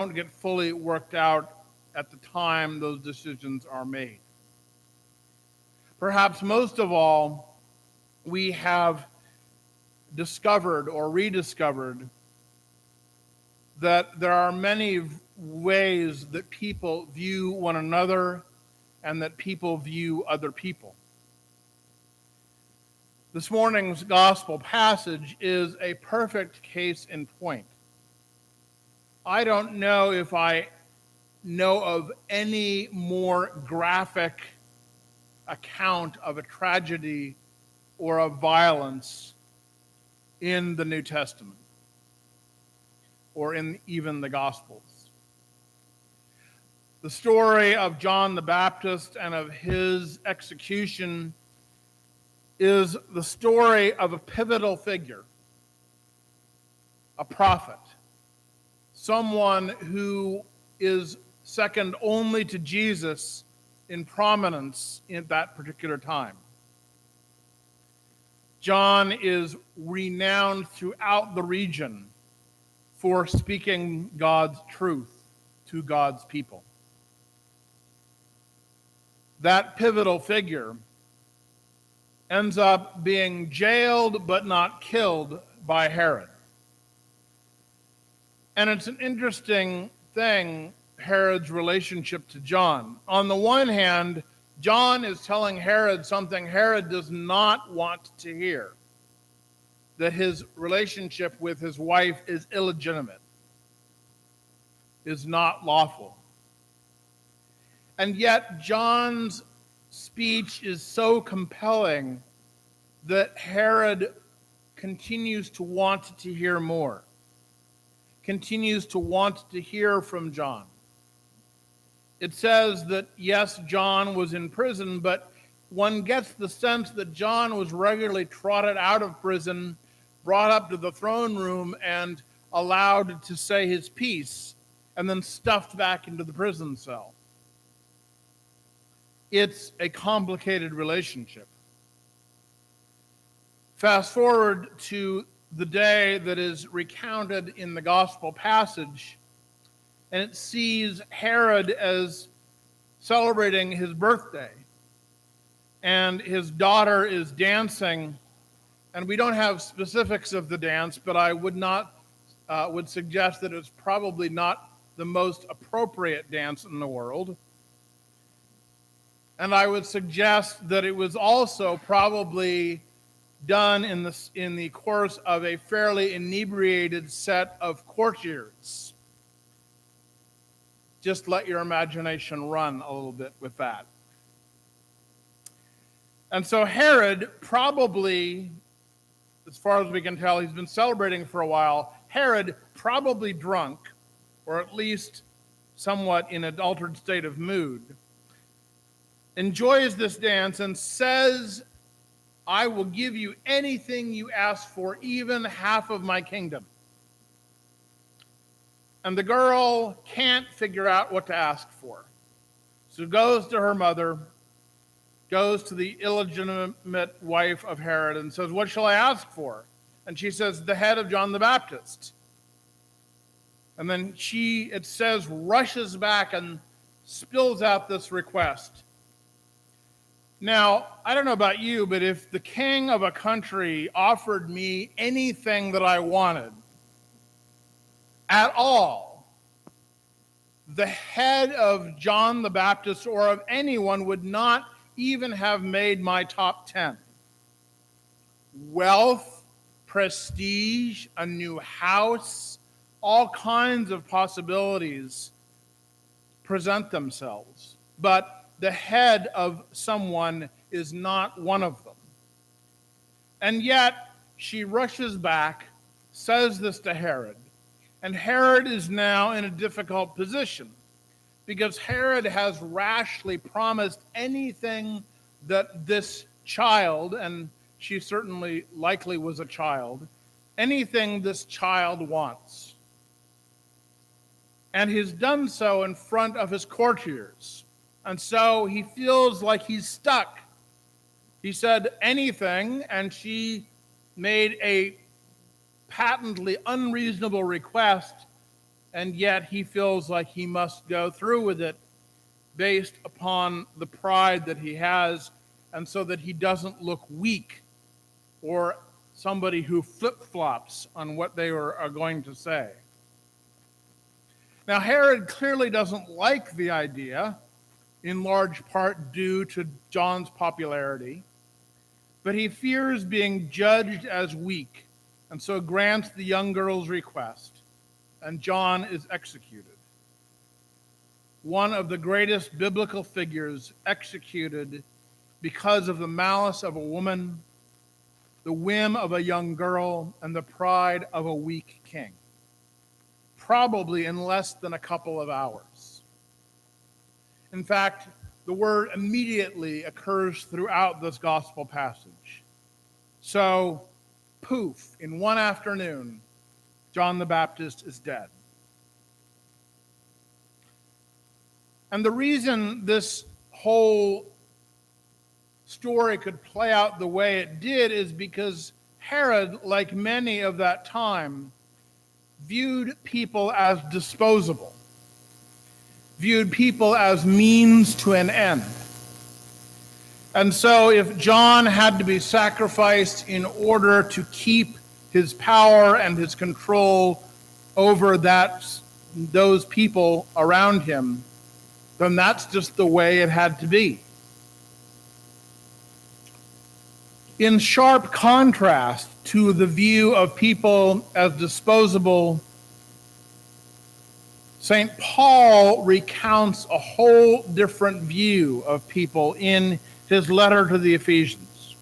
don't get fully worked out at the time those decisions are made. Perhaps most of all, we have discovered or rediscovered that there are many ways that people view one another and that people view other people. This morning's gospel passage is a perfect case in point. I don't know if I know of any more graphic account of a tragedy or of violence in the New Testament or in even the Gospels. The story of John the Baptist and of his execution is the story of a pivotal figure, a prophet, someone who is second only to Jesus in prominence in that particular time. John is renowned throughout the region for speaking God's truth to God's people. That pivotal figure ends up being jailed but not killed by Herod. And it's an interesting thing, Herod's relationship to John. On the one hand, John is telling Herod something Herod does not want to hear, that his relationship with his wife is illegitimate, is not lawful. And yet John's speech is so compelling that Herod continues to want to hear more, continues to want to hear from John. It says that, yes, John was in prison, but one gets the sense that John was regularly trotted out of prison, brought up to the throne room, and allowed to say his piece, and then stuffed back into the prison cell. It's a complicated relationship. Fast forward to the day that is recounted in the gospel passage, and it sees Herod as celebrating his birthday, and his daughter is dancing, and we don't have specifics of the dance, but I would suggest that it's probably not the most appropriate dance in the world. And I would suggest that it was also probably done in the course of a fairly inebriated set of courtiers. Just let your imagination run a little bit with that. And so Herod probably, as far as we can tell, he's been celebrating for a while. Herod, probably drunk, or at least somewhat in an altered state of mood, enjoys this dance and says, "I will give you anything you ask for, even half of my kingdom." And the girl can't figure out what to ask for. So goes to her mother, goes to the illegitimate wife of Herod and says, "What shall I ask for?" And she says, "The head of John the Baptist." And then she, it says, rushes back and spills out this request. Now, I don't know about you, but if the king of a country offered me anything that I wanted at all, the head of John the Baptist or of anyone would not even have made my top 10. Wealth, prestige, a new house, all kinds of possibilities present themselves. But the head of someone is not one of them. And yet, she rushes back, says this to Herod. And Herod is now in a difficult position because Herod has rashly promised anything that this child, and she certainly likely was a child, anything this child wants. And he's done so in front of his courtiers. And so he feels like he's stuck. He said anything, and she made a patently unreasonable request and yet he feels like he must go through with it based upon the pride that he has, and so that he doesn't look weak or somebody who flip-flops on what they are going to say. Now, Herod clearly doesn't like the idea, in large part due to John's popularity, but he fears being judged as weak, and so grants the young girl's request, and John is executed. One of the greatest biblical figures executed because of the malice of a woman, the whim of a young girl, and the pride of a weak king, probably in less than a couple of hours. In fact, the word immediately occurs throughout this gospel passage. So, poof, in one afternoon, John the Baptist is dead. And the reason this whole story could play out the way it did is because Herod, like many of that time, viewed people as disposable, viewed people as means to an end. And so if John had to be sacrificed in order to keep his power and his control over those people around him, then that's just the way it had to be. In sharp contrast to the view of people as disposable, St. Paul recounts a whole different view of people in his letter to the Ephesians.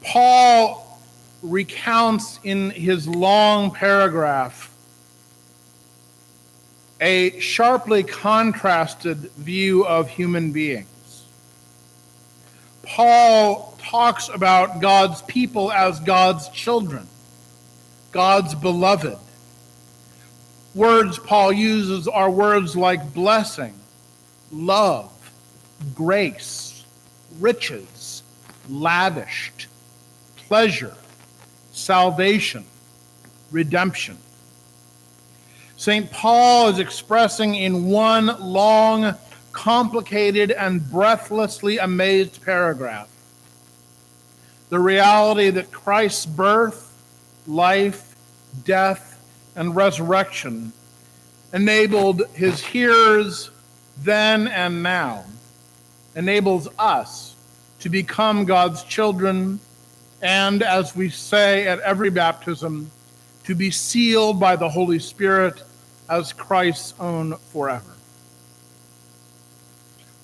Paul recounts in his long paragraph a sharply contrasted view of human beings. Paul talks about God's people as God's children, God's beloved. Words Paul uses are words like blessing, love, grace, riches, lavished, pleasure, salvation, redemption. St. Paul is expressing in one long, complicated, and breathlessly amazed paragraph the reality that Christ's birth, life, death, and resurrection enabled his hearers then and now, enables us to become God's children, and, as we say at every baptism, to be sealed by the Holy Spirit as Christ's own forever.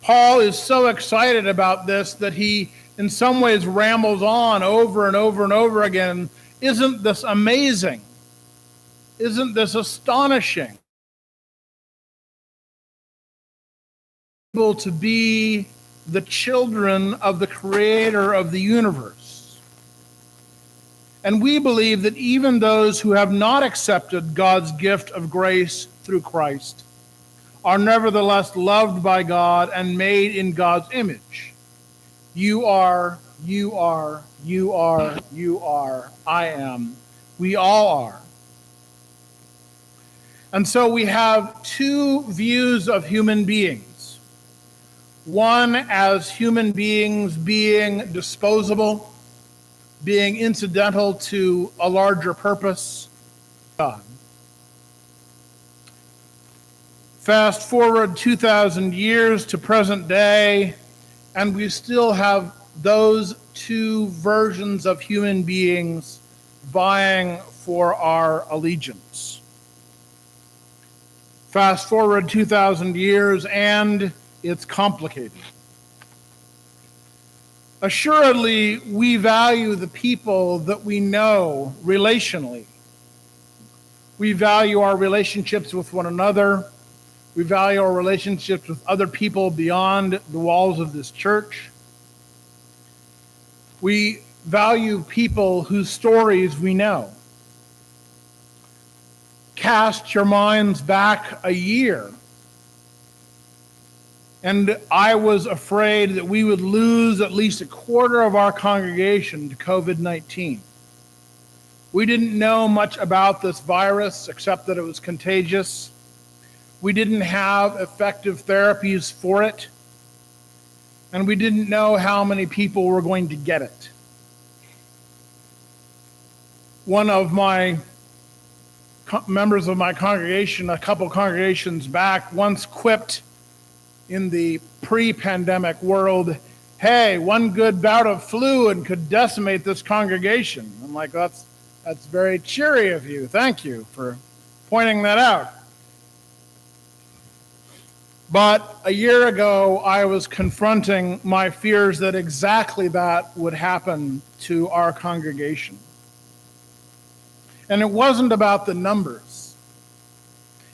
Paul is so excited about this that he, in some ways, rambles on over and over and over again. Isn't this amazing? Isn't this astonishing? Able to be the children of the Creator of the universe. And we believe that even those who have not accepted God's gift of grace through Christ are nevertheless loved by God and made in God's image. You are, I am, we all are. And so we have two views of human beings. One as human beings being disposable, being incidental to a larger purpose, God. Fast forward 2,000 years to present day, and we still have those two versions of human beings vying for our allegiance. Fast forward 2,000 years, and it's complicated. Assuredly, we value the people that we know relationally. We value our relationships with one another. We value our relationships with other people beyond the walls of this church. We value people whose stories we know. Cast your minds back a year, and I was afraid that we would lose at least a quarter of our congregation to COVID-19. We didn't know much about this virus except that it was contagious. We didn't have effective therapies for it. And we didn't know how many people were going to get it. One of my members of my congregation, a couple congregations back, once quipped in the pre-pandemic world, "Hey, one good bout of flu and could decimate this congregation." I'm like, that's very cheery of you. Thank you for pointing that out. But a year ago, I was confronting my fears that exactly that would happen to our congregation. And it wasn't about the numbers.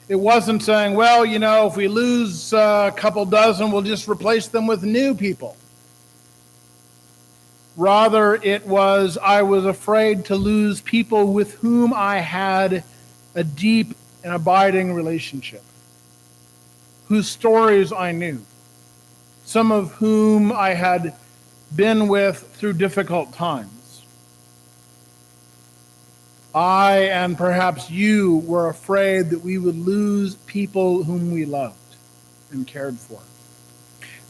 It wasn't saying, well, if we lose a couple dozen, we'll just replace them with new people. Rather, I was afraid to lose people with whom I had a deep and abiding relationship, whose stories I knew, some of whom I had been with through difficult times. I, and perhaps you, were afraid that we would lose people whom we loved and cared for.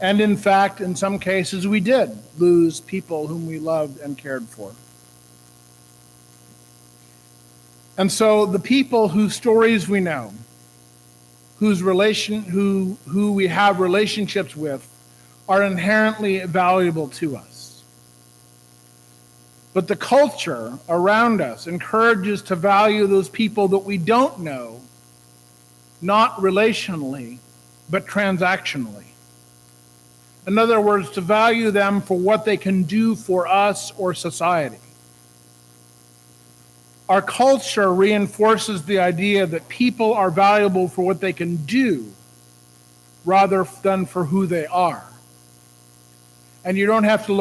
And in fact, in some cases, we did lose people whom we loved and cared for. And so the people whose stories we know, who we have relationships with, are inherently valuable to us. But the culture around us encourages to value those people that we don't know, not relationally, but transactionally. In other words, to value them for what they can do for us or society. Our culture reinforces the idea that people are valuable for what they can do rather than for who they are. And you don't have to look